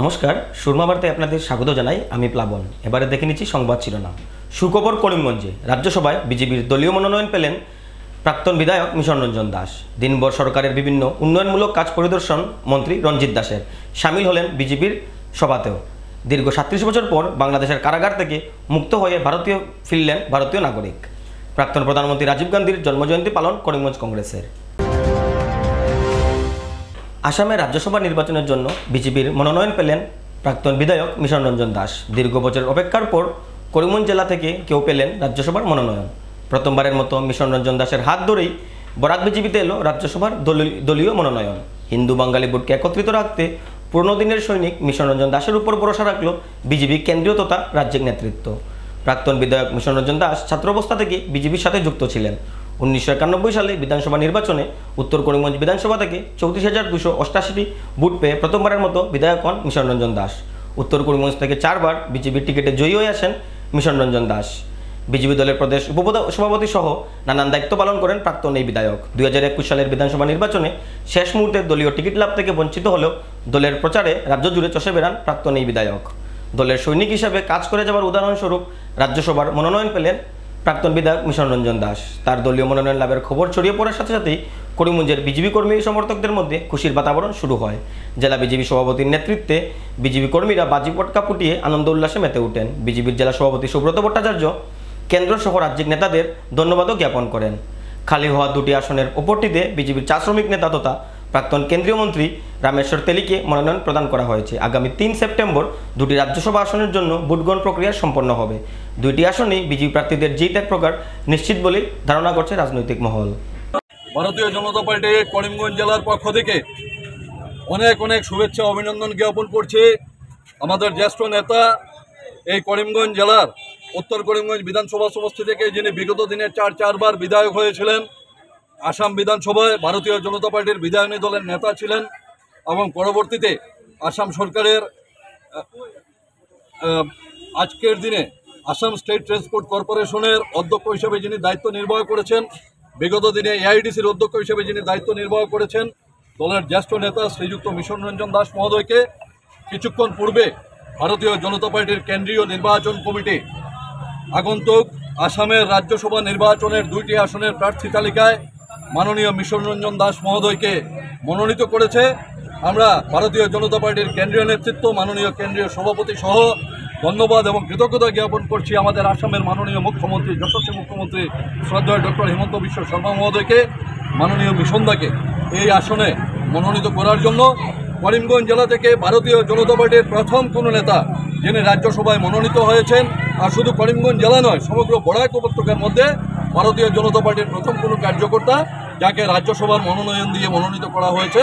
নমস্কার, সুরমা বার্তায় আপনাদের স্বাগত জানাই। আমি প্লাবন। এবারে দেখে নিচ্ছি সংবাদ শিরোনাম। সুখবর করিমগঞ্জে রাজ্যসভায় বিজেপির দলীয় মনোনয়ন পেলেন প্রাক্তন বিধায়ক মিশন রঞ্জন দাস। দিনভর সরকারের বিভিন্ন উন্নয়নমূলক কাজ পরিদর্শন মন্ত্রী রঞ্জিত দাসের সামিল হলেন বিজেপির সভাতেও। দীর্ঘ 37 বছর পর বাংলাদেশের কারাগার থেকে মুক্ত হয়ে ফিরলেন ভারতীয় নাগরিক। প্রাক্তন প্রধানমন্ত্রী রাজীব গান্ধীর জন্মজয়ন্তী পালন করিমগঞ্জ কংগ্রেসের। আসামে রাজ্যসভা নির্বাচনের জন্য বিজেপির মনোনয়ন পেলেন প্রাক্তন বিধায়ক মিশন রঞ্জন দাস। দীর্ঘ বছর অপেক্ষার পর করিমগঞ্জ জেলা থেকে কেউ পেলেন রাজ্যসভার মনোনয়ন। প্রথমবারের মতো মিশন রঞ্জন দাসের হাত ধরেই বরাক বিজেপিতে এলো রাজ্যসভার দলীয় মনোনয়ন। হিন্দু বাঙালি ভোটকে একত্রিত রাখতে পুরনো দিনের সৈনিক মিশন রঞ্জন দাসের উপর ভরসা রাখল বিজেপি কেন্দ্রীয় তথা রাজ্যিক নেতৃত্ব। প্রাক্তন বিধায়ক মিশন রঞ্জন দাস ছাত্রাবস্থা থেকে বিজেপির সাথে যুক্ত ছিলেন। 1991 সালে বিধানসভা নির্বাচনে উত্তর করিমগঞ্জ বিধানসভা থেকে 34,288টি ভোট পেয়ে প্রথমবারের মতো বিধায়ক হন মিশন রঞ্জন দাস। উত্তর করিমগঞ্জ থেকে 4 বার বিজেপির টিকিটে জয়ী হয়ে আসেন মিশন রঞ্জন দাস। বিজেপি দলের প্রদেশ উপসভাপতি সহ নানান দায়িত্ব পালন করেন প্রাক্তন এই বিধায়ক। 2021 সালের বিধানসভা নির্বাচনে শেষ মুহূর্তে দলীয় টিকিট লাভ থেকে বঞ্চিত হলেও দলের প্রচারে রাজ্য জুড়ে চষে বেড়ান প্রাক্তন এই বিধায়ক। দলের সৈনিক হিসাবে কাজ করে যাওয়ার উদাহরণস্বরূপ রাজ্যসভার মনোনয়ন পেলেন প্রাক্তন বিধায়ক মিশন রঞ্জন দাস। তার দলীয় মনোনয়ন লাভের খবর ছড়িয়ে পড়ার সাথে সাথেই করিমগঞ্জের বিজেপি কর্মী সমর্থকদের মধ্যে খুশির বাতাবরণ শুরু হয়। জেলা বিজেপি সভাপতির নেতৃত্বে বিজেপি কর্মীরা বাজি পটকা ফুটিয়ে আনন্দ উল্লাসে মেতে ওঠেন। বিজেপির জেলা সভাপতি সুব্রত ভট্টাচার্য কেন্দ্র সহ রাজ্যিক নেতাদের ধন্যবাদও জ্ঞাপন করেন। খালি হওয়া দুটি আসনের ওপরটিতে বিজেপির 4 শ্রমিক নেতা তথা প্রাক্তন কেন্দ্রীয় মন্ত্রী রামেশ্বর তেলিকে মনোনয়ন প্রদান করা হয়েছে। আগামী 3 সেপ্টেম্বর দুটি রাজ্যসভা আসনের জন্য ভোটগ্রহণ প্রক্রিয়া সম্পন্ন হবে। দুইটি আসনেই বিজেপি প্রার্থীদের জিত এক প্রকার নিশ্চিত বলে ধারণা করছে রাজনৈতিক মহল। ভারতীয় জনতা পার্টি করিমগঞ্জ জেলার পক্ষ থেকে অনেক অনেক শুভেচ্ছা অভিনন্দন জ্ঞাপন করছে। আমাদের জ্যেষ্ঠ নেতা এই করিমগঞ্জ জেলার উত্তর করিমগঞ্জ বিধানসভা সমষ্টি থেকে যিনি বিগত দিনে 4 বার বিধায়ক হয়েছিলেন, আসাম বিধানসভায় ভারতীয় জনতা পার্টির বিধায়নী দলের নেতা ছিলেন এবং পরবর্তীতে আসাম সরকারের আজকের দিনে আসাম স্টেট ট্রান্সপোর্ট কর্পোরেশনের অধ্যক্ষ হিসেবে যিনি দায়িত্ব নির্বাহ করেছেন, বিগত দিনে এআইডিসির অধ্যক্ষ হিসেবে যিনি দায়িত্ব নির্বাহ করেছেন, দলের জ্যেষ্ঠ নেতা শ্রীযুক্ত মিশন রঞ্জন দাস মহোদয়কে কিছুক্ষণ পূর্বে ভারতীয় জনতা পার্টির কেন্দ্রীয় নির্বাচন কমিটি আগন্তুক আসামের রাজ্যসভা নির্বাচনের 2টি আসনের প্রার্থী তালিকায় মাননীয় মিশন রঞ্জন দাস মহোদয়কে মনোনীত করেছে। আমরা ভারতীয় জনতা পার্টির কেন্দ্রীয় নেতৃত্ব, মাননীয় কেন্দ্রীয় সভাপতি সহ ধন্যবাদ এবং কৃতজ্ঞতা জ্ঞাপন করছি আমাদের আসামের মাননীয় মুখ্যমন্ত্রী, যশস্বী মুখ্যমন্ত্রী শ্রদ্ধেয় ডক্টর হিমন্ত বিশ্ব শর্মা মহোদয়কে, মাননীয় মিশনদাকে এই আসনে মনোনীত করার জন্য। করিমগঞ্জ জেলা থেকে ভারতীয় জনতা পার্টির প্রথম কোনো নেতা যিনি রাজ্যসভায় মনোনীত হয়েছেন, আর শুধু করিমগঞ্জ জেলা নয়, সমগ্র বরাক উপত্যকার মধ্যে ভারতীয় জনতা পার্টির প্রথম কোনো কার্যকর্তা যাকে রাজ্যসভার মনোনয়ন দিয়ে মনোনীত করা হয়েছে।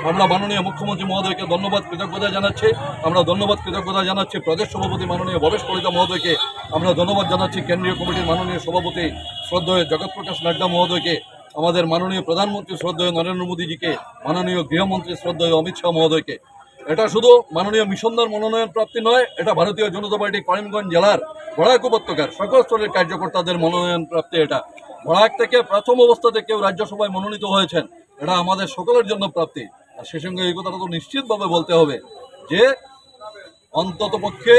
আমরা মাননীয় মুখ্যমন্ত্রী মহোদয়কে ধন্যবাদ কৃতজ্ঞতা জানাচ্ছি। আমরা ধন্যবাদ কৃতজ্ঞতা জানাচ্ছি প্রদেশ সভাপতি মাননীয় ভবেশ কলিতা মহোদয়কে। আমরা ধন্যবাদ জানাচ্ছি কেন্দ্রীয় কমিটির মাননীয় সভাপতি শ্রদ্ধেয় জগৎপ্রকাশ নাড্ডা মহোদয়কে, আমাদের মাননীয় প্রধানমন্ত্রী শ্রদ্ধেয় নরেন্দ্র মোদীজিকে, মাননীয় গৃহমন্ত্রী শ্রদ্ধেয় অমিত শাহ মহোদয়কে। এটা শুধু মাননীয় মিশনদার মনোনয়ন প্রাপ্তি নয়, এটা ভারতীয় জনতা পার্টি করিমগঞ্জ জেলার বরাক উপত্যকার সকল স্তরের কার্যকর্তাদের মনোনয়ন প্রাপ্তি। এটা বরাক থেকে প্রথম অবস্থাতে কেউ রাজ্যসভায় মনোনীত হয়েছেন, এটা আমাদের সকলের জন্য প্রাপ্তি। আর সে সঙ্গে এই কথাটা তো নিশ্চিতভাবে বলতে হবে যে অন্ততপক্ষে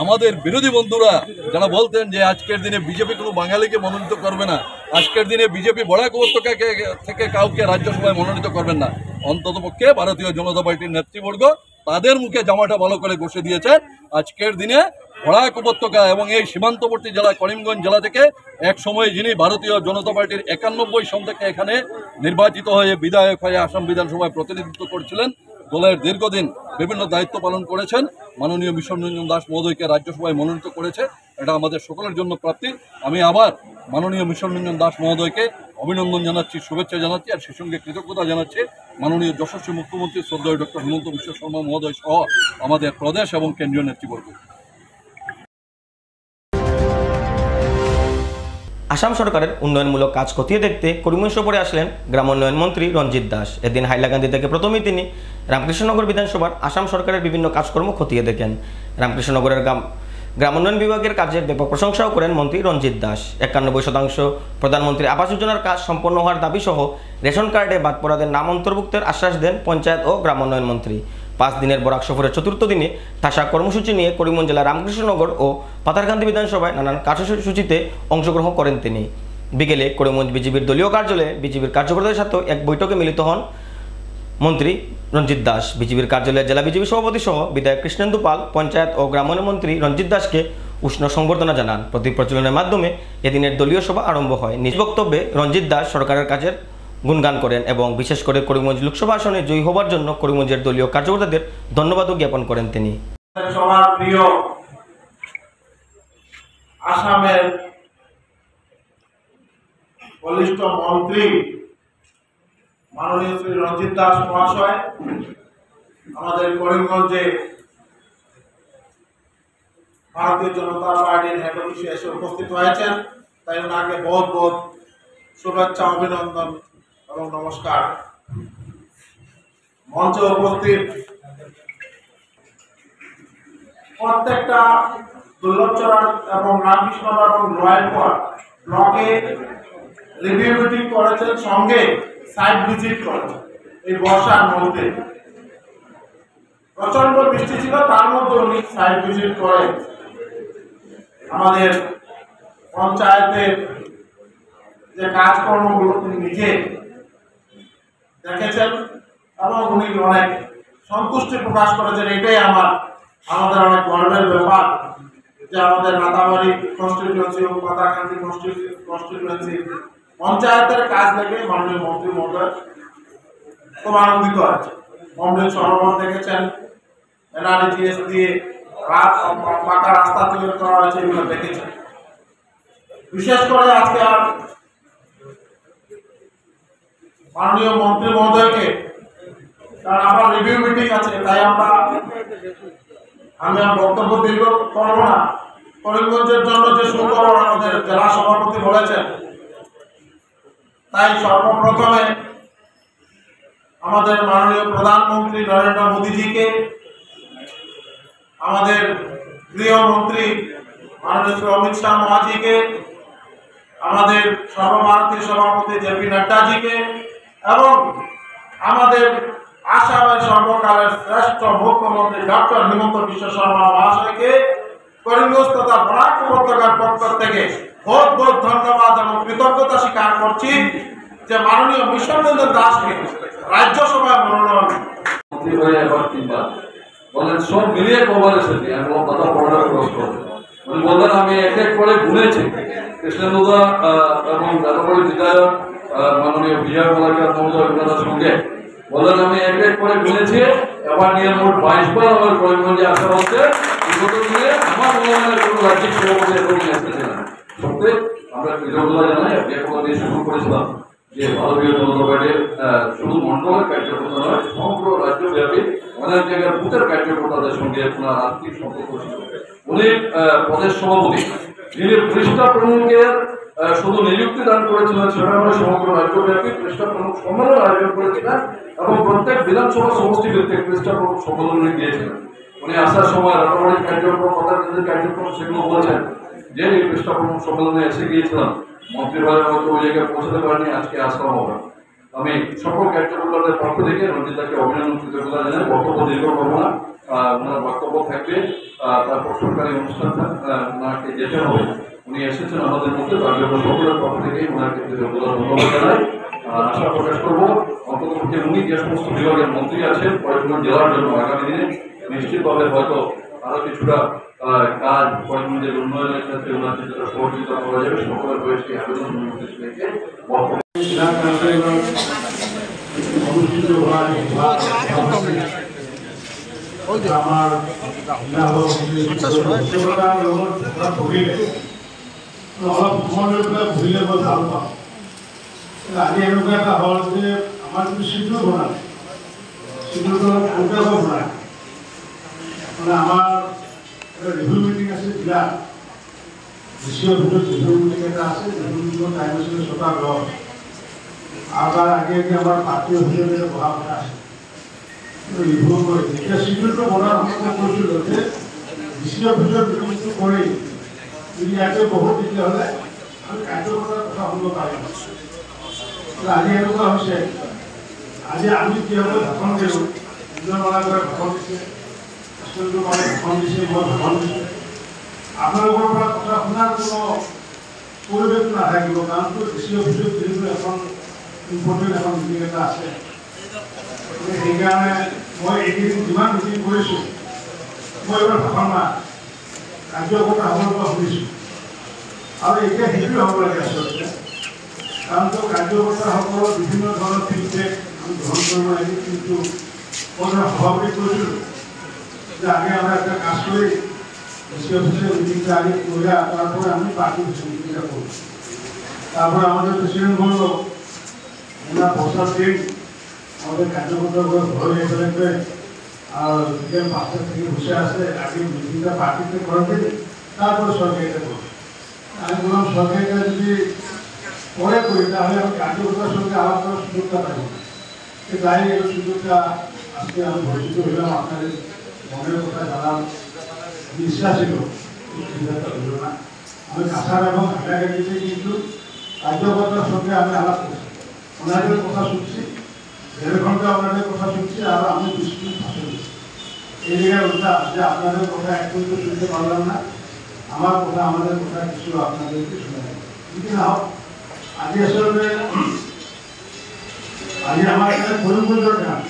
আমাদের বিরোধী বন্ধুরা যারা বলতেন যে আজকের দিনে বিজেপি কোনো বাঙালিকে মনোনীত করবে না, আজকের দিনে বিজেপি বরাক উপত্যকাকে থেকে কাউকে রাজ্যসভায় মনোনীত করবেন না, অন্ততপক্ষে ভারতীয় জনতা পার্টির নেতৃবর্গ তাদের মুখে জামাটা ভালো করে ঘষে দিয়েছেন। আজকের দিনে বরাক উপত্যকা এবং এই সীমান্তবর্তী জেলা করিমগঞ্জ জেলা থেকে এক সময় যিনি ভারতীয় জনতা পার্টির 91 সন থেকে এখানে নির্বাচিত হয়ে বিধায়ক হয়ে আসাম বিধানসভায় প্রতিনিধিত্ব করছিলেন, দলের দীর্ঘদিন বিভিন্ন দায়িত্ব পালন করেছেন, মাননীয় মিশন রঞ্জন দাস মহোদয়কে রাজ্যসভায় মনোনীত করেছে। এটা আমাদের সকলের জন্য প্রাপ্তি। আমি আবার মাননীয় মিশন রঞ্জন দাস মহোদয়কে অভিনন্দন জানাচ্ছি, শুভেচ্ছা জানাচ্ছি, আর সেই সঙ্গে কৃতজ্ঞতা জানাচ্ছি মাননীয় যশস্বী মুখ্যমন্ত্রী শ্রদ্ধেয় ডক্টর হিমন্ত বিশ্ব শর্মা মহোদয় সহ আমাদের প্রদেশ এবং কেন্দ্রীয় নেতৃবর্গ। আসাম সরকারের উন্নয়নমূলক কাজ খতিয়ে দেখতে করিমগঞ্জ সফরে আসলেন গ্রামোন্নয়ন মন্ত্রী রঞ্জিত দাস। এদিন হাইলাকান্দি থেকে প্রথমেই তিনি রামকৃষ্ণনগর বিধানসভার আসাম সরকারের বিভিন্ন কাজকর্ম খতিয়ে দেখেন। রামকৃষ্ণনগরের গ্রামোন্নয়ন বিভাগের কাজের ব্যাপক প্রশংসাও করেন মন্ত্রী রঞ্জিত দাস। 91% প্রধানমন্ত্রী আবাস যোজনার কাজ সম্পন্ন হওয়ার দাবি সহ রেশন কার্ডে বাদ পড়াদের নাম অন্তর্ভুক্তের আশ্বাস দেন পঞ্চায়েত ও গ্রামোন্নয়ন মন্ত্রী। 5 দিনের বরাক সফরের চতুর্থ দিনে ঠাসা কর্মসূচি নিয়ে করিমগঞ্জ জেলার রামকৃষ্ণনগর ও পাথারকান্দি বিধানসভায় নানান কার্যসূচিতে অংশগ্রহণ করেন তিনি। বিকেলে করিমগঞ্জ বিজেপির দলীয় কার্যালয়ে বিজেপির কার্যকর্তাদের সাথে এক বৈঠকে মিলিত হন মন্ত্রী রঞ্জিত দাস। বিজেপির কার্যালয়ে জেলা বিজেপি সভাপতি সহ বিধায়ক কৃষ্ণেন্দু পাল পঞ্চায়েত ও গ্রামোন্নয়ন মন্ত্রী রঞ্জিত দাসকে উষ্ণ সংবর্ধনা জানান। প্রতীক প্রচলনের মাধ্যমে এদিনের দলীয় সভা আরম্ভ হয়। নিজ বক্তব্যে রঞ্জিত দাস সরকারের কাজের গুণগান করেন এবং বিশেষ করে করিমগঞ্জ লোকসভা আসনে জয়ী হবার জন্য করিমগঞ্জের দলীয় কার্যকর্তাদের ধন্যবাদও জ্ঞাপন করেন তিনি। সবার প্রিয় আসামের বলিষ্ঠ মন্ত্রী মাননীয় শ্রী রঞ্জিত দাস মহাশয় আমাদের করিমগঞ্জে ভারতীয় জনতা পার্টির হেড অফিসে এসে উপস্থিত হয়েছেন, তাই ওনাকে বহুত বহুত শুভেচ্ছা, অভিনন্দন এবং নমস্কার। মঞ্চে উপস্থিত প্রত্যেকটা দুর্লভচরণ এবং রামকৃষ্ণনগর এবং রয়্যালপুর ব্লকে রিভিউ মিটিং করেছেন, সঙ্গে সাইট ভিজিট করেছেন। এই বর্ষার মধ্যে প্রচন্ড বৃষ্টি ছিল, তার মধ্যে উনি সাইট ভিজিট করে আমাদের পঞ্চায়েতের যে কাজকর্মগুলো তিনি নিজে দেখেছেন এবং উনি অনেক সন্তুষ্টি প্রকাশ করেছেন। এটাই আমাদের অনেক গর্বের ব্যাপার যে আমাদের রাতাবাড়ি কনস্টিটিউয়েন্সি এবং পাথারকান্দি কনস্টিটিউয়েন্সি পঞ্চায়েতের কাজ দেখে মাননীয় মন্ত্রী মহোদয় খুব আনন্দিত আছে। অমৃত সরোবর দেখেছেন, এনআরজিএস দিয়ে পাকা রাস্তা তৈরি করা হয়েছে, এগুলো দেখেছেন। বিশেষ করে আজকে মাননীয় মন্ত্রী মহোদয়কে, কারণ আমার রিভিউ মিটিং আছে, তাই আমি আর বক্তব্য দীর্ঘ করব না। করিমগঞ্জের জন্য যে সুখবর আমাদের জেলা সভাপতি বলেছেন, তাই সর্বপ্রথমে আমাদের মাননীয় প্রধানমন্ত্রী নরেন্দ্র মোদীজিকে, আমাদের গৃহমন্ত্রী মাননীয় শ্রী অমিত শাহ মহাজিকে, আমাদের সর্বভারতীয় সভাপতি জেপি নাড্ডাজিকে এবং আমাদের আসামের সর্বকালের শ্রেষ্ঠ মুখ্যমন্ত্রী ডক্টর হিমন্ত বিশ্ব শর্মা মহাশয়কে করিমগঞ্জ তথা বরাক উপত্যকার পক্ষ থেকে বহুত বহুত ধন্যবাদ এবং কৃতজ্ঞতা স্বীকার করছি যে মাননীয় মিশনরঞ্জন দাসকে রাজ্যসভায় মনোনয়ন মন্ত্রী হয়ে এবার 3 বার বলেন, সব মিলিয়ে কবার এসেছি। আমি কোনো কথা পড়ার প্রশ্ন উনি বললেন, আমি এক এক করে গুনেছি। কৃষ্ণেন্দুদা এবং রাতাবাড়ি বিধায়ক মাননীয় বিজয় মালাকার মহোদয় ওনাদের সঙ্গে বললেন, আমি এক এক করে গুনেছি। এবার নিয়ে মোট 22 বার আমার করিমগঞ্জে আসা হচ্ছে। বিগত দিনে আমার মনোনয়নের কোনো রাজ্যিক সভাপতি এরকম এসেছে না। সত্যি আমরা কৃতজ্ঞতা জানাই। আপনি একটা দিয়ে শুরু করেছিলাম যে ভারতীয় জনতা পার্টির শুধু মন্ডলের কার্যকর্তা নয়, সমগ্র রাজ্যব্যাপী অনেক জায়গার বুথের কার্যকর্তাদের সঙ্গে আপনার আর্থিক সম্পর্ক ছিল। উনি প্রদেশ সভাপতি, যিনি পৃষ্ঠা প্রমুখের শুধু নিযুক্তি দান করেছিলেন, সেটা আমরা সমগ্র রাজ্যব্যাপী পৃষ্ঠা প্রমুখ সম্মেলন আয়োজন করেছিলেন এবং প্রত্যেক বিধানসভা সমষ্টি ভিত্তিক পৃষ্ঠা প্রমুখ সম্মেলন উনি দিয়েছিলেন। উনি আসার সময় রাতাবাড়ির কার্যক্রম, পাথারকান্দির কার্যক্রম সেগুলো বলছেন যে এই পৃষ্ঠা প্রমুখ সম্মেলনে এসে গিয়েছিলাম, মন্ত্রীভাবে হয়তো ওই জায়গায় পৌঁছাতে পারেনি, আজকে আসা হবে। আমি সকল কার্যকর্তাদের পক্ষ থেকে রঞ্জিতাকে অভিনন্দন, কৃতজ্ঞতা জানাই। বক্তব্য দীর্ঘ করবো না, ওনার বক্তব্য থাকবে, তারপর সরকারি অনুষ্ঠান ওনাকে যেতে হবে। উনি এসেছেন আমাদের মধ্যে, তার জন্য সকলের পক্ষ থেকেই ওনাকে কৃতজ্ঞতা ধন্যবাদ জানাই। আশা প্রকাশ করবো অন্ততপক্ষে উনি যে সমস্ত বিভাগের মন্ত্রী আছেন কয়েকজন জেলার জন্য আগামী দিনে নিশ্চিতভাবে হয়তো আরো কিছুটা কাজ কয়েকজনের উন্নয়নের ক্ষেত্রে ওনাকে যেটা সহযোগিতা করা যাবে, সকলের বয়সী আবেদন রেখে ঘুরিলে বৰ ভাল পাওঁ। আজি এনেকুৱা এটা হ'ল যে আমাৰ যিটো চিডুল বনালে, চিডুলটো আগতীয়াকৈ বনায়। মানে আমাৰ এটা ৰিভিউ মিটিং আছে, জিলা ডিচিঅ'ৰ ভিতৰত ৰিভিউ মিটিং এটা আছে। ৰিভিউ মিটিঙৰ টাইম আছিলে 6টা 10। আৰু তাৰ আগে আগে আমাৰ পাৰ্টি অভিযোগে বহা কথা আছে, ৰিভিউ কৰি যেতিয়া চিডুলটো বনোৱাৰ সময়ত কৈছিলোঁ যে ডিচিঅ'ৰ ভিতৰত ৰিভিউটো কৰি যদি ইয়াতে বহুত তেতিয়াহ'লে আমি কাৰ্যকৰ্তাৰ কথা শুনিব পাৰিম। আজি এনেকুৱা হৈছে, আজি আমি যিসকলে ভাষণ দিলোঁ সুন্দরবনা করে ভ্রমণ দিচ্ছে, সুন্দরবনে ভ্রমণ দিচ্ছে, ভ্রমণ দিচ্ছে। আপনার উপর কথা শোনার কোনো পরিবেশ না থাকিব, কারণ তো কৃষি অফিসত যেহেতু এখন ইম্পৰ্টেণ্ট এখন মিটিং এটা আছে, সেইকাৰণে মই এইকেইদিন যিমান মিটিং কৰিছোঁ মই এইবাৰ ভাষণ নাই, কাৰ্যকৰ্তা হ'বৰ পৰা শুনিছোঁ। আৰু এতিয়া সেইটোৱে হ'ব লাগে আচলতে, কাৰণ তো কাৰ্যকৰ্তাসকলৰ বিভিন্ন ধৰণৰ ফিডবেক আমি গ্ৰহণ কৰিব লাগে। কিন্তু মই সভাপতি কৈছিলোঁ যে আগে আমরা একটা কাজ করি, কৃষি অফিসের মিটিংটা আগে করে তারপরে আমি পার্টি মিটিংটা করব। তারপরে আমাদের প্রেসিডেন্ট বললো না বসার দিন আমাদের কার্যকর্তা ঘরে এসে রাখবে, আর বিকেল 5টা থেকে বসে আসে, আগে মিটিংটা পার্টিতে করে দেবে, তারপরে সরকারিটা করবে। আমি বললাম সরকারিটা যদি পরে করি তাহলে আমি কার্যকর্তার সঙ্গে আলাপ করার সুযোগটা পাই না। তাই এই সুযোগটা আজকে আমি বঞ্চিত হইলাম, আপনাদের মনের কথা জানার বিশ্বাস ছিল, হইল না। আমি কাছাড় এবং হাইলাকান্দিতে কিন্তু কার্যকর্তার সঙ্গে আমি আলাপ করছি, ওনাদের কথা শুনছি, 1.5 ঘন্টা ওনাদের কথা শুনছি, আর আমি 20 মিনিট ভাষণ দিচ্ছি। এই জায়গায় ওটা যে আপনাদের কথা এক পর্যন্ত শুনতে পারলাম না, আমার কথা আমাদের কথা কিছু আপনাদেরকে শুনে দেয়। যদি না হোক আজি আসলে আজি আমার এখানে করিমগঞ্জের গান,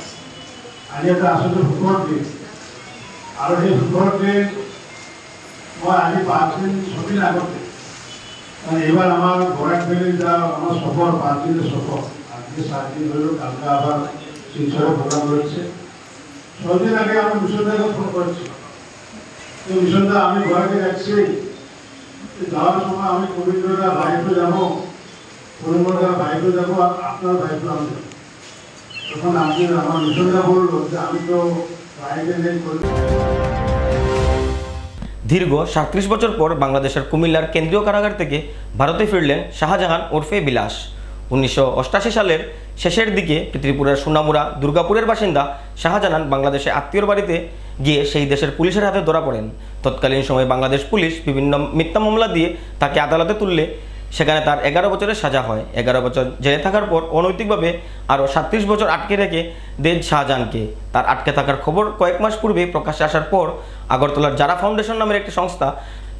আজি এটা আসলে ভোটর দিন, আর সেই ভোটর দিন মই আজি 5 দিন 6 দিন আগতে, কারণ এবার আমার বরাক ভ্যালি যা আমার সফর 5 দিনের সফর, আজকে 7 দিন হইল, কালকে আবার শিলচরে প্রোগ্রাম রয়েছে। 6 দিন আগে আমি মিশনদাকে ফোন করেছি, তো মিশনদা আমি বরাকে যাচ্ছি, যাওয়ার সময় আমি কবিন্দ্রদা বাইকে যাবো, করিমগঞ্জের বাইকে যাবো, আর আপনার বাইকে আমি যাবো। তখন আপনি আমার মিশনদা বললো যে আমি তো বাইকে নেই। দীর্ঘ 37 বছর পর বাংলাদেশের কুমিল্লার কেন্দ্রীয় কারাগার থেকে ভারতে ফিরলেন শাহজাহান ওরফে বিলাস। 1988 সালের শেষের দিকে ত্রিপুরার সোনামুড়া দুর্গাপুরের বাসিন্দা শাহজাহান বাংলাদেশে আত্মীয়র বাড়িতে গিয়ে সেই দেশের পুলিশের হাতে ধরা পড়েন। তৎকালীন সময়ে বাংলাদেশ পুলিশ বিভিন্ন মিথ্যা মামলা দিয়ে তাকে আদালতে তুললে সেখানে তার 11 বছরের সাজা হয়। 11 বছর জেলে থাকার পর অনৈতিকভাবে আরও 37 বছর আটকে রেখে দেন শাহজাহানকে। তার আটকে থাকার খবর কয়েক মাস পূর্বে প্রকাশ্যে আসার পর আগরতলার জারা ফাউন্ডেশন নামের একটি সংস্থা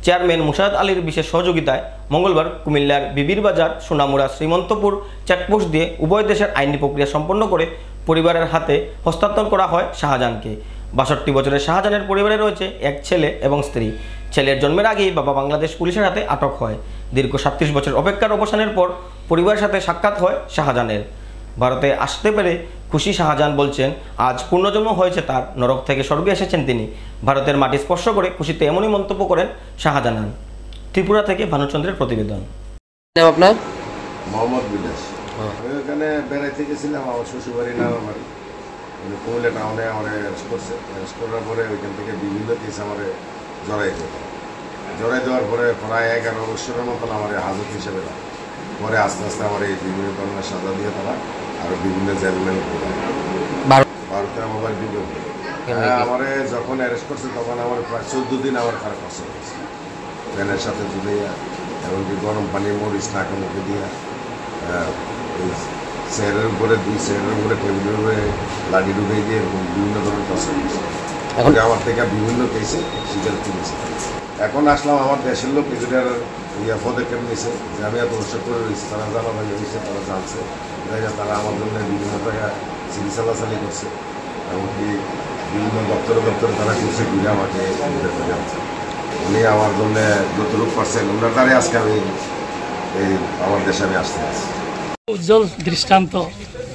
চেয়ারম্যান মুশাহাদ আলীর বিশেষ সহযোগিতায় মঙ্গলবার কুমিল্লার বিবির বাজার সোনামুড়া শ্রীমন্তপুর চেকপোস্ট দিয়ে উভয় দেশের আইনি প্রক্রিয়া সম্পন্ন করে পরিবারের হাতে হস্তান্তর করা হয় শাহজাহানকে। 62 বছরের শাহজাহানের পরিবারে রয়েছে এক ছেলে এবং স্ত্রী। ছেলের জন্মের আগেই বাবা বাংলাদেশ পুলিশের হাতে আটক হয়। দীর্ঘ 37 বছর অপেক্ষার অবসানের পর পরিবারের সাথে সাক্ষাৎ হয় শাহজাহানের। ভারতে আসতে পেরে খুশি শাহজাহান বলছেন আজ পূর্ণজন্ম হয়েছে তার, নরক থেকে স্বর্গে এসেছেন তিনি। ভারতের মাটি স্পর্শ করে খুশিতে এমনই মন্তব্য করেন শাহজাহান। ত্রিপুরা থেকে ভানুচন্দ্রের প্রতিবেদন। আপনার মোহাম্মদ বিলাস, আমি ওখানে বেড়াইতে গেছিলাম, আমার শ্বশুরবাড়ি না আমার বাড়ি কুমিল্লা টাউনে আমার অ্যারেস্ট করছে। অ্যারেস্ট করার পরে ওইখান থেকে বিভিন্ন কেস আমার জড়াই দেওয়ার পরে প্রায় 11 বছরের মতন আমার হাজত হিসেবে দেয়। পরে আস্তে আস্তে আমার এই বিভিন্ন ধরনের সাজা দিয়ে তারা আরও বিভিন্ন জেলমেন ভারতে আমার বাড়ি বিজয় আমার যখন অ্যারেস্ট করছে তখন আমার প্রায় 14 দিন আমার খারাপ কষ্ট হয়েছে, ফ্যানের সাথে জুড়িয়া, এমনকি গরম পানি মরিচ নাকে মুখে দিয়া, ওই চেয়ারের উপরে 2 চেয়ারের উপরে টেবিলের উপরে লাঠি ঢুকে দিয়ে বিভিন্ন ধরনের কষ্ট হয়েছে। এখন আমার থেকে বিভিন্ন কেসে স্বীকার করেছে। এখন আসলাম আমার দেশের লোক কিছুটার পদক্ষেপ নিয়েছে যে আমি এত বছর করে রয়েছি, তারা জানাবাজি হয়েছে, তারা জানছে, তারা আমার জন্য বিভিন্ন জায়গায় চিকিৎসালাচালি করছে, এমনকি বিভিন্ন দপ্তরে তারা করছে ঘুরে আমাকে জানছে। উনি আমার জন্য যতটুকু পারছেন ওনার দ্বারাই আজকে আমি এই আমার দেশে আমি আসতে আছি। উজ্জ্বল দৃষ্টান্ত।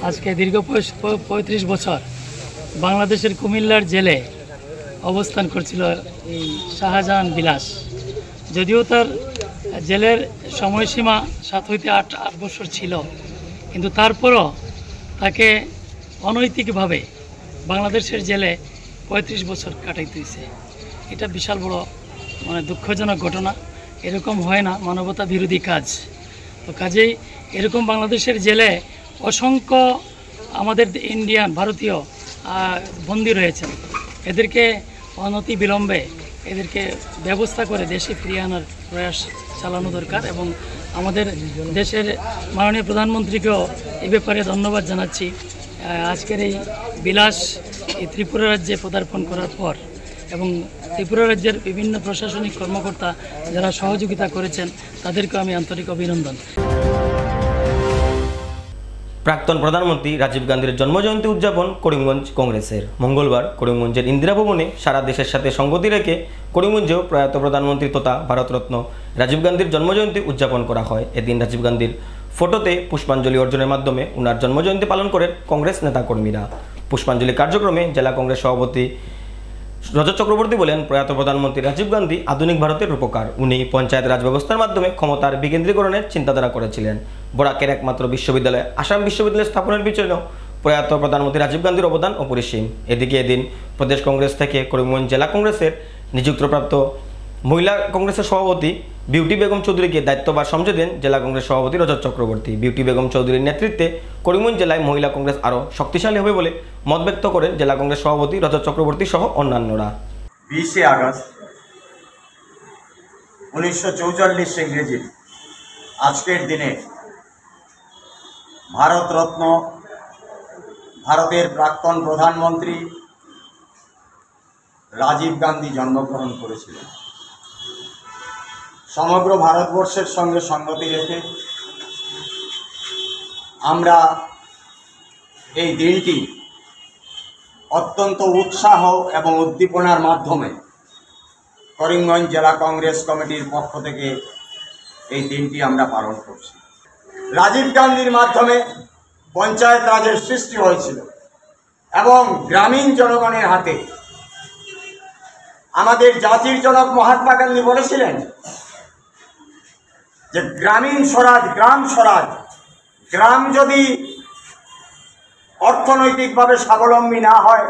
আজকে দীর্ঘ 35 বছর বাংলাদেশের কুমিল্লার জেলে অবস্থান করছিল এই শাহজাহান বিলাস। যদিও তার জেলের সময়সীমা 7 হইতে 8 বছর ছিল, কিন্তু তারপরও তাকে অনৈতিকভাবে বাংলাদেশের জেলে 35 বছর কাটাইতে হয়েছে। এটা বিশাল বড় দুঃখজনক ঘটনা। এরকম হয় না, মানবতা বিরোধী কাজ। তো কাজেই এরকম বাংলাদেশের জেলে অসংখ্য আমাদের ভারতীয় বন্দী রয়েছেন। এদেরকে অনতি বিলম্বে এদেরকে ব্যবস্থা করে দেশে ফিরিয়ে আনার প্রয়াস চালানো দরকার, এবং আমাদের দেশের মাননীয় প্রধানমন্ত্রীকেও এই ব্যাপারে ধন্যবাদ জানাচ্ছি। আজকের এই বিলাস এই ত্রিপুরা রাজ্যে পদার্পণ করার পর এবং ত্রিপুরা রাজ্যের বিভিন্ন প্রশাসনিক কর্মকর্তা যারা সহযোগিতা করেছেন তাদেরকে আমি আন্তরিক অভিনন্দন। প্রাক্তন প্রধানমন্ত্রী রাজীব গান্ধীর জন্মজয়ন্তী উদযাপন করিমগঞ্জ কংগ্রেসের। মঙ্গলবার করিমগঞ্জের ইন্দিরা ভবনে সারা দেশের সাথে সঙ্গতি রেখে করিমগঞ্জেও প্রয়াত প্রধানমন্ত্রী তথা ভারতরত্ন রাজীব গান্ধীর জন্মজয়ন্তী উদযাপন করা হয়। এদিন রাজীব গান্ধীর ফটোতে পুষ্পাঞ্জলি অর্জনের মাধ্যমে ওনার জন্মজয়ন্তী পালন করেন কংগ্রেস নেতাকর্মীরা। পুষ্পাঞ্জলি কার্যক্রমে জেলা কংগ্রেস সভাপতি রজত চক্রবর্তী বলেন, প্রয়াত প্রধানমন্ত্রী রাজীব গান্ধী আধুনিক ভারতের রূপকার। উনি পঞ্চায়েত রাজ ব্যবস্থার মাধ্যমে ক্ষমতার বিকেন্দ্রীকরণের চিন্তাধারা করেছিলেন। বরাকের একমাত্র বিশ্ববিদ্যালয় আসাম বিশ্ববিদ্যালয় স্থাপনের পিছনেও প্রয়াত প্রধানমন্ত্রী রাজীব গান্ধীর অবদান অপরিসীম। এদিকে এদিন প্রদেশ কংগ্রেস থেকে করিমগঞ্জ জেলা কংগ্রেসের নিযুক্তপ্রাপ্ত মহিলা কংগ্রেসের সভাপতি বিউটি বেগম চৌধুরীকে দায়িত্বভার সমঝে দেন জেলা কংগ্রেস সভাপতি রজত চক্রবর্তী। বিউটি বেগম চৌধুরীর নেতৃত্বে করিমগঞ্জ জেলায় মহিলা কংগ্রেস আরও শক্তিশালী হবে বলে মত ব্যক্ত করেন জেলা কংগ্রেস সভাপতি রজত চক্রবর্তী সহ অন্যান্যরা। 20 আগস্ট 1944 ইংরেজির আজকের দিনে ভারতরত্ন ভারতের প্রাক্তন প্রধানমন্ত্রী রাজীব গান্ধী জন্মগ্রহণ করেছিলেন। সমগ্র ভারতবর্ষের সঙ্গে সঙ্গতি রেখে আমরা এই দিনটি অত্যন্ত উৎসাহ এবং উদ্দীপনার মাধ্যমে করিমগঞ্জ জেলা কংগ্রেস কমিটির পক্ষ থেকে এই দিনটি আমরা পালন করছি। রাজীব গান্ধীর মাধ্যমে পঞ্চায়েত রাজের সৃষ্টি হয়েছিল এবং গ্রামীণ জনগণের হাতে আমাদের জাতির জনক মহাত্মা গান্ধী বলেছিলেন যে গ্রামীণ স্বরাজ, গ্রাম স্বরাজ, গ্রাম যদি অর্থনৈতিকভাবে স্বাবলম্বী না হয়,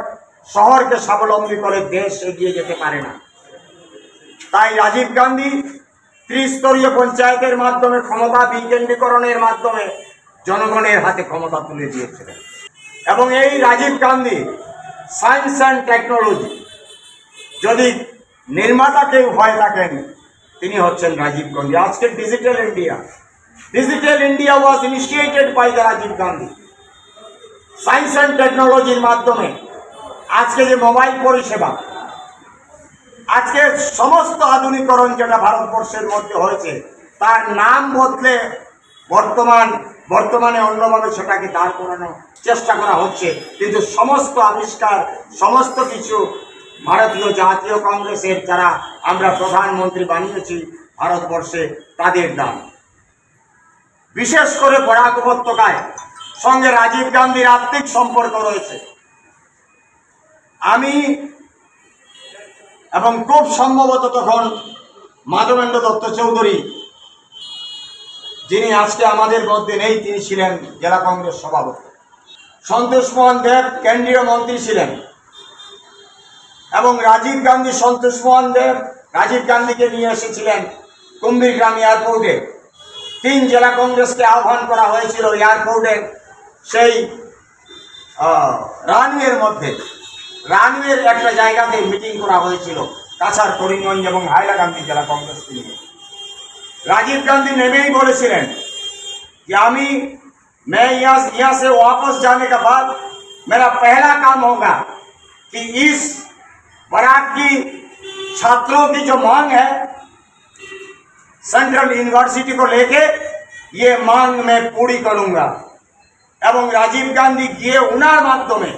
শহরকে স্বাবলম্বী করে দেশ এগিয়ে যেতে পারে না। তাই রাজীব গান্ধী ত্রিস্তরীয় পঞ্চায়েতের মাধ্যমে ক্ষমতা বিকেন্দ্রীকরণের মাধ্যমে জনগণের হাতে ক্ষমতা তুলে দিয়েছিলেন। এবং এই Rajiv Gandhi science and technology যদি নির্মাতা কেউ হয়ে থাকেন তিনি হচ্ছেন রাজীব গান্ধী। আজকে digital India was initiated by the Rajiv Gandhi. Science and টেকনোলজির মাধ্যমে আজকে যে মোবাইল পরিষেবা, আজকে সমস্ত আধুনিকরণ যেটা ভারতবর্ষের মধ্যে হয়েছে তার নাম বদলে বর্তমানে অন্যভাবে সেটাকে দাঁড় করানোর চেষ্টা করা হচ্ছে, কিন্তু সমস্ত আবিষ্কার, সমস্ত কিছু ভারতীয় জাতীয় কংগ্রেসের যারা আমরা প্রধানমন্ত্রী বানিয়েছি ভারতবর্ষে তাদের দান। বিশেষ করে বরাক উপত্যকায় সঙ্গে রাজীব গান্ধীর আত্মিক সম্পর্ক রয়েছে। আমি এবং খুব সম্ভবত তখন মাধবেন্দ্র দত্ত চৌধুরী, যিনি আজকে আমাদের মধ্যে নেই, তিনি ছিলেন জেলা কংগ্রেস সভাপতি। সন্তোষ মোহন দেব কেন্দ্রীয় মন্ত্রী ছিলেন এবং রাজীব গান্ধীকে নিয়ে এসেছিলেন কুম্ভীরগ্রাম এয়ারপোর্টে। 3 জেলা কংগ্রেসকে আহ্বান করা হয়েছিল এয়ারপোর্টের সেই রানওয়ের একটা জায়গাতে মিটিং করা হয়েছিল কাছাড়, করিমগঞ্জ এবং হাইলাকান্দি জেলা কংগ্রেসকে নিয়ে। राजीव गांधी नेमेही बोलेছিলেন कि मैं यहाँ से वापस जाने के बाद मेरा पहला काम होगा कि इस बराक की छात्रों की जो मांग है सेंट्रल यूनिवर्सिटी को लेके ये मांग मैं पूरी करूंगा। এবং রাজীব গান্ধী গিয়ে উনার মাধ্যমে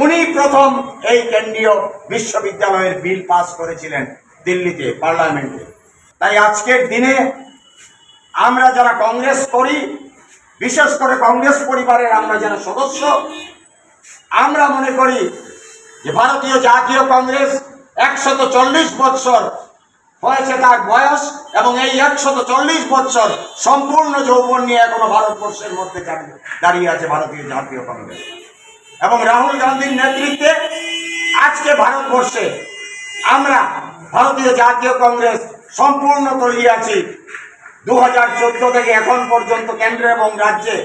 উনি প্রথম এই কেন্দ্রীয় বিশ্ববিদ্যালয়ের বিল পাস করেছিলেন দিল্লিতে পার্লামেন্টে। তাই আজকের দিনে আমরা যারা কংগ্রেস করি, বিশেষ করে কংগ্রেস পরিবারের আমরা যারা সদস্য, আমরা মনে করি যে ভারতীয় জাতীয় কংগ্রেস 140 বছর হয়েছে তার বয়স এবং এই 140 বছর সম্পূর্ণ যৌবন নিয়ে এখনো ভারতবর্ষের মধ্যে দাঁড়িয়ে আছে ভারতীয় জাতীয় কংগ্রেস। এবং রাহুল গান্ধীর নেতৃত্বে আজকে ভারতবর্ষে আমরা ভারতীয় জাতীয় কংগ্রেস সম্পূর্ণ তৈরি আছি। 2014 থেকে এখন পর্যন্ত কেন্দ্র এবং রাজ্যে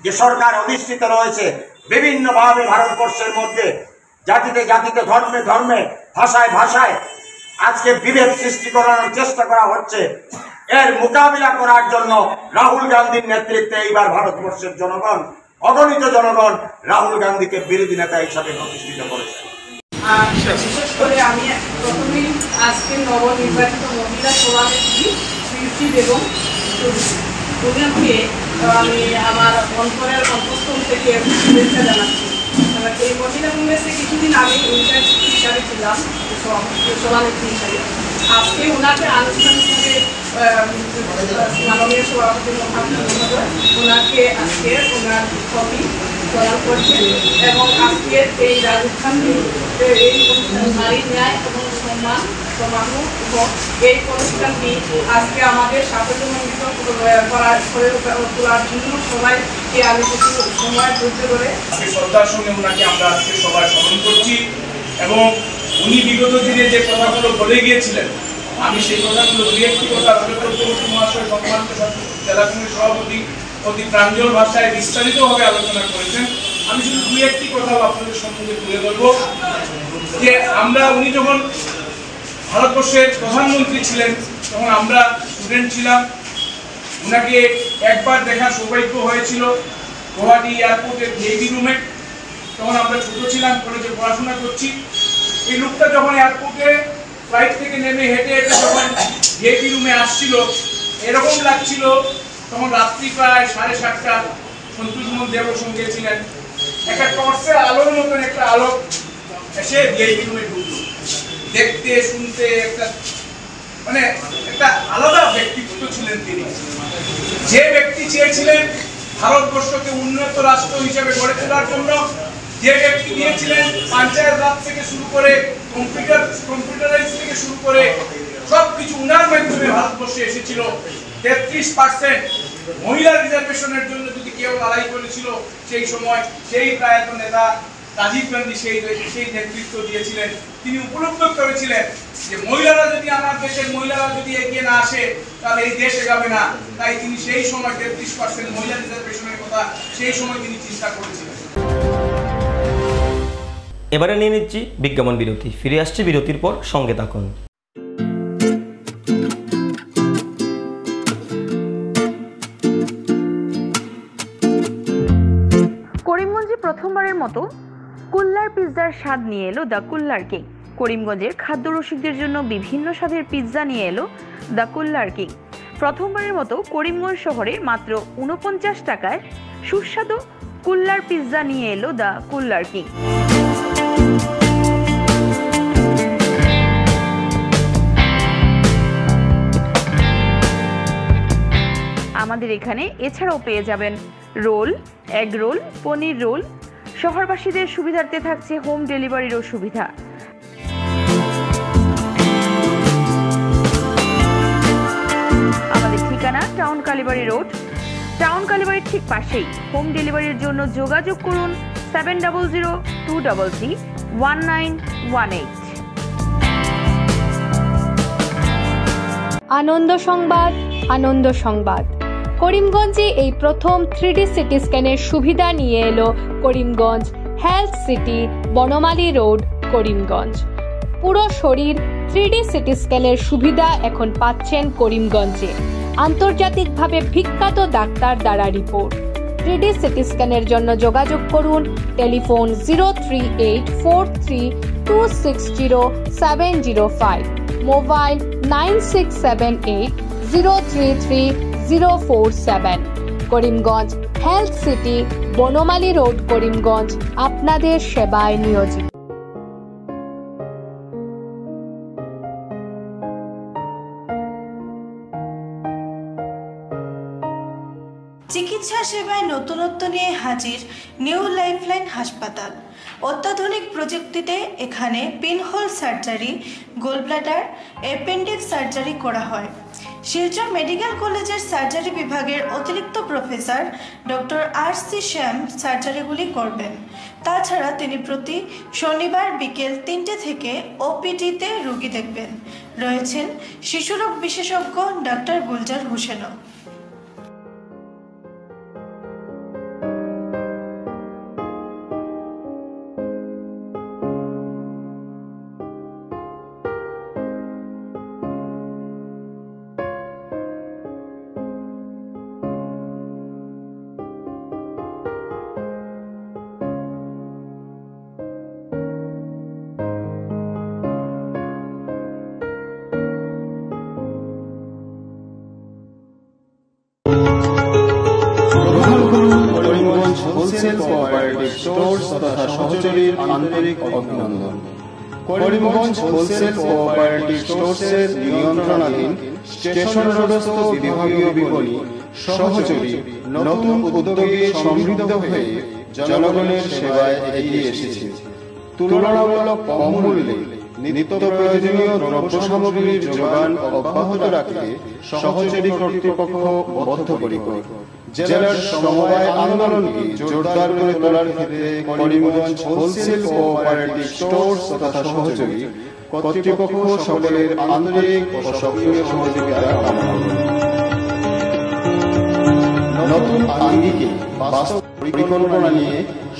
যে সরকার অধিষ্ঠিত রয়েছে, বিভিন্নভাবে ভারতবর্ষের মধ্যে জাতিতে জাতিতে ধর্মে ধর্মে ভাষায় ভাষায় আজকে বিভেদ সৃষ্টি করানোর চেষ্টা করা হচ্ছে। এর মোকাবিলা করার জন্য রাহুল গান্ধীর নেতৃত্বে এইবার ভারতবর্ষের জনগণ অগণিত জনগণ রাহুল গান্ধীকে বিরোধী নেতা হিসাবে প্রতিষ্ঠিত করেছে। বিশেষ করে আমি প্রথমেই আজকে নবনির্বাচিত মহিলা সভানেত্রী শ্রী বেগম উনাকে আমি আমার অন্তরের অন্তঃস্থল থেকে শুভেচ্ছা জানাচ্ছি। এই মহিলা কংগ্রেসে কিছুদিন আগে ইনচার্জ হিসাবে ছিলাম, সভানেত্রী হিসাবে। আজকে ওনাকে আনুষ্ঠানিকভাবে মাননীয় সভাপতি মহোদয় ওনাকে আজকে ওনার কপি প্রদান করছেন এবং আজকের এই রাজীব গান্ধী এই নারী ন্যায় এবং সম্মান সমানু এবং এই অনুষ্ঠানটি আজকে আমাদের সাফল্যমণ্ডিত করে তোলার জন্য সবাইকে আমি কিছু সময় ধৈর্য ধরে শ্রদ্ধার সঙ্গে ওনাকে আমরা আজকে সবাই স্মরণ করছি এবং উনি বিগত দিনে যে কথাগুলো বলে গিয়েছিলেন আমি সেই কথাগুলো দুই একটি কথা চক্রবর্তী মহাশয় সম্মানিত জেলা কংগ্রেস সভাপতি অতি প্রাঞ্জল ভাষায় বিস্তারিতভাবে আলোচনা করেছেন। আমি শুধু দুই একটি কথা আপনাদের সম্মুখে তুলে ধরব যে উনি যখন ভারতবর্ষের প্রধানমন্ত্রী ছিলেন তখন আমরা স্টুডেন্ট ছিলাম। ওনাকে একবার দেখার সৌভাগ্য হয়েছিল গুয়াহাটি এয়ারপোর্টের ভিআইপি রুমে। তখন আমরা ছোট ছিলাম, কলেজে পড়াশোনা করছি। এই লোকটা যখন এয়ারপোর্টে ফ্লাইট থেকে নেমে হেঁটে হেঁটে যখন ভিআইপি রুমে আসছিল এরকম লাগছিল। তখন রাত্রি প্রায় 7:30টা। সন্তোষমোহন দেবও সঙ্গে ছিলেন। একটা টর্চের আলোর মতন একটা আলোক এসে ভিআইপি রুমে ঢুকলো। দেখতে শুনতে একটা আলাদা ব্যক্তিত্ব ছিলেন তিনি। যে ব্যক্তি চেয়েছিলেন ভারতবর্ষকে উন্নত রাষ্ট্র হিসেবে গড়ে তোলার জন্য, যে ব্যক্তি দিয়েছিলেন পঞ্চায়েত রাজ থেকে শুরু করে কম্পিউটারাইজ থেকে শুরু করে সবকিছু উনার মাধ্যমে ভারতবর্ষে এসেছিল। 33% মহিলা রিজার্ভেশনের জন্য যদি কেউ লড়াই করেছিল সেই সময় সেই প্রয়াত নেতা রাজীব গান্ধী সেই নেতৃত্ব দিয়েছিলেন। তিনি উপলব্ধ করেছিলেন যে মহিলারা যদি আমার দেশের মহিলারা যদি এগিয়ে না আসে তাহলে এই দেশ এগাবে না। তাই তিনি সেই সময় 33% মহিলা রিজার্ভেশনের কথা সেই সময় তিনি চিন্তা করেছিলেন। এবারে নিয়ে নিচ্ছি বিজ্ঞাপন বিরতি। ফিরে আসছি বিরতির পর, সঙ্গে থাকুন। করিমগঞ্জে প্রথমবারের মতো কুল্লার পিৎজার স্বাদ নিয়ে এলো দ্য কুল্লার কিং। করিমগঞ্জের খাদ্য রসিকদের জন্য বিভিন্ন স্বাদের পিৎজা নিয়ে এলো দ্য কুল্লার কিং। প্রথমবারের মতো করিমগঞ্জ শহরে মাত্র 49 টাকায় সুস্বাদু কুল্লার পিৎজা নিয়ে এলো দ্য কুল্লার কিং। আমাদের এখানে এছাড়াও পেয়ে যাবেন রোল, এগ রোল, পনির রোল। শহরবাসীদের সুবিধার্থে থাকছে হোম ডেলিভারিরও সুবিধা। আমাদের ঠিকানা টাউন কালীবাড়ি রোড, টাউন কালীবাড়ির ঠিক পাশেই। হোম ডেলিভারির জন্য যোগাযোগ করুন 7002331918। আনন্দ সংবাদ, আনন্দ সংবাদ। করিমগঞ্জে এই প্রথম 3D সিটি স্ক্যানের সুবিধা নিয়ে এলো Karimganj health city, Banamali road, Karimganj. পুরো শরীর 3D সিটি স্ক্যানের সুবিধা এখন পাচ্ছেন করিমগঞ্জে। আন্তর্জাতিকভাবে বিখ্যাত ডাক্তার দ্বারা রিপোর্ট। 3D সিটি স্ক্যানের জন্য যোগাযোগ করুন telephone 03843260705, mobile 9678033047। Karimganj health city, Banamali road, Karimganj আপনাদের সেবায় নিয়োজিত। চিকিৎসা সেবায় নতুনত্ব নিয়ে হাজির নিউ লাইফলাইন হাসপাতাল। অত্যাধুনিক প্রযুক্তিতে এখানে pinhole surgery, gallbladder, appendix surgery করা হয়। শিলচর মেডিকেল কলেজের সার্জারি বিভাগের অতিরিক্ত প্রফেসর ডক্টর RC শ্যাম সার্জারিগুলি করবেন। তাছাড়া তিনি প্রতি শনিবার বিকেল 3টে থেকে OPD-তে রোগী দেখবেন। রয়েছেন শিশুরোগ বিশেষজ্ঞ ডক্টর গুলজার হোসেনও। কোঅপারেটিভ স্টোর্স তথা সহযোগীর আন্তরিক অভিনন্দন। করিমগঞ্জ হোলসেল কোঅপারেটিভ স্টোর্সের নিয়ন্ত্রণাধীন স্টেশন রোডস্থ বিভাগীয় বিপণী সহযোগী নতুন উদ্যোগে সমৃদ্ধ হয়ে জনগণের সেবায় এগিয়ে এসেছে। তুলনামূলক কম মূল্যে নিত্য প্রয়োজনীয় দ্রব্য সামগ্রীর যোগান অব্যাহত রাখতে সহযোগী কর্তৃপক্ষ বদ্ধপরিকর। জেলার সমবায় আন্দোলনকে জোরদার করে তোলার ক্ষেত্রে করিমগঞ্জ হোলসেল কোঅপারেটিভ স্টোর্স তথা সহযোগী কর্তৃপক্ষ সকলের আন্তরিক ও সক্রিয় সহযোগিতা কামনা করে। নতুন আঙ্গিকে বাস্তব পরিকল্পনা নিয়ে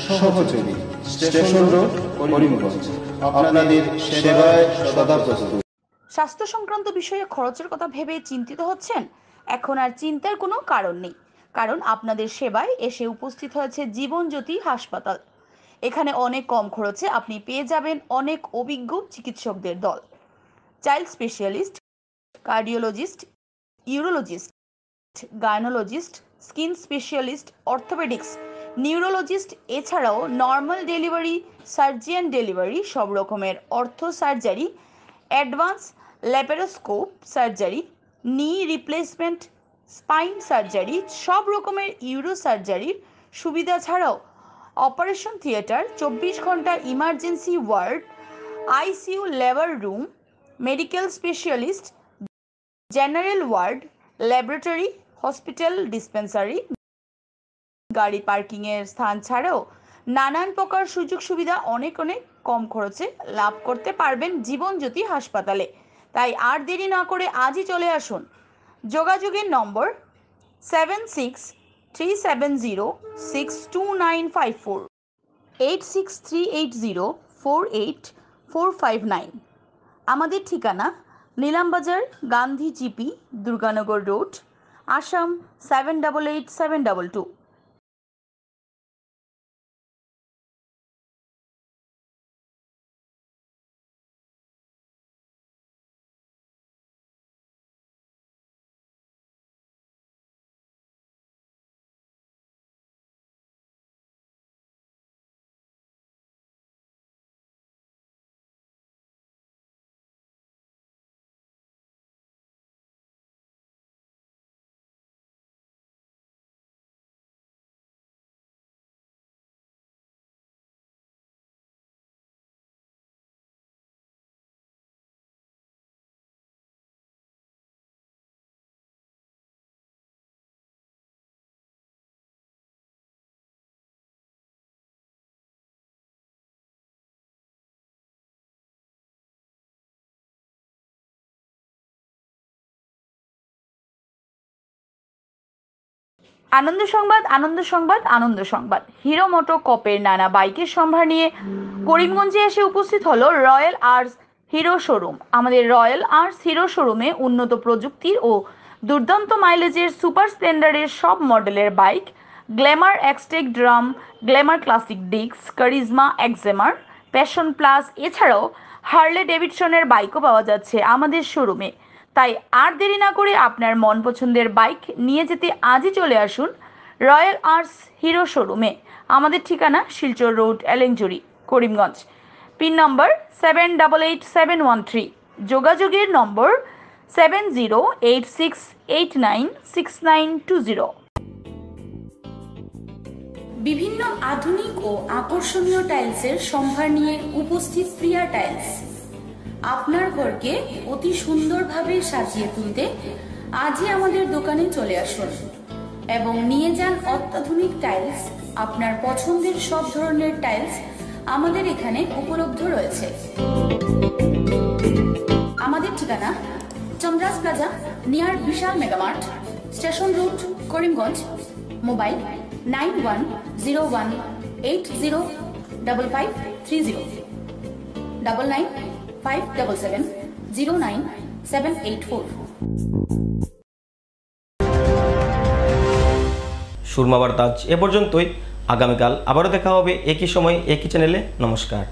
সহযোগী স্টেশন রোড করিমগঞ্জ আপনাদের সেবায় সদা প্রস্তুত। স্বাস্থ্য সংক্রান্ত বিষয়ে খরচের কথা ভেবে চিন্তিত হচ্ছেন? এখন আর চিন্তার কোনো কারণ নেই, কারণ আপনাদের সেবায় এসে উপস্থিত হয়েছে জীবনজ্যোতি হাসপাতাল। এখানে অনেক কম খরচে আপনি পেয়ে যাবেন অনেক অভিজ্ঞ চিকিৎসকদের দল। Child specialist, cardiologist, urologist, gynaecologist, skin specialist, orthopaedics, neurologist, এছাড়াও নর্মাল ডেলিভারি, সার্জিয়ান ডেলিভারি, সব রকমের ortho surgery, advance laparoscope surgery, knee replacement, spine surgery, সব রকমের ইউরো সার্জারির সুবিধা ছাড়াও অপারেশন থিয়েটার, 24 ঘন্টা emergency ward, ICU labour room, medical specialist, general ward, laboratory, hospital dispensary, গাড়ি পার্কিংয়ের স্থান ছাড়াও নানান প্রকার সুযোগ সুবিধা অনেক কম খরচে লাভ করতে পারবেন জীবনজ্যোতি হাসপাতালে। তাই আর দেরি না করে আজই চলে আসুন। যোগাযোগের নম্বর 7637062954, 8638048459। আমাদের ঠিকানা নীলামবাজার, গান্ধী জিপি, দুর্গানগর রোড, আসাম 788722। আনন্দ সংবাদ, আনন্দ সংবাদ, আনন্দ সংবাদ। হিরো মোটোকপের নানা বাইকের সম্ভার নিয়ে করিমগঞ্জে এসে উপস্থিত হলো রয়্যাল আর্টস হিরো শোরুম। আমাদের রয়্যাল আর্টস হিরো শোরুমে উন্নত প্রযুক্তির ও দুর্দান্ত মাইলেজের সুপার স্প্লেন্ডারের সব মডেলের bike, Glamour Xtec drum, Glamour classic ডিক্স, কারিজমা এক্সেমার, প্যাশন প্লাস, এছাড়াও হার্লে ডেভিডসনের বাইকও পাওয়া যাচ্ছে আমাদের শোরুমে। তাই আর দেরি না করে আপনার মন পছন্দের বাইক নিয়ে যেতে আজই চলে আসুন রয়্যাল আর্টস হিরো শোরুমে। আমাদের ঠিকানা শিলচর রোড, এলেংজুরি, করিমগঞ্জ। পিন নম্বর 788713। যোগাযোগের নম্বর 7086896920। বিভিন্ন আধুনিক ও আকর্ষণীয় টাইলসের সম্ভার নিয়ে উপস্থিত প্রিয়া টাইলস। আপনার ঘরকে অতি সুন্দরভাবে সাজিয়ে তুলতে আজই আমাদের দোকানে চলে আসুন এবং নিয়ে যান অত্যাধুনিক টাইলস। আপনার পছন্দের সব ধরনের টাইলস আমাদের এখানে উপলব্ধ রয়েছে। আমাদের ঠিকানা Chandras plaza, near Vishal mega mart, station road, Karimganj. Mobile 9101805530, 9957709784। Surma Barta এ পর্যন্তই। আগামীকাল আবারও দেখা হবে একই সময় একই চ্যানেলে। নমস্কার।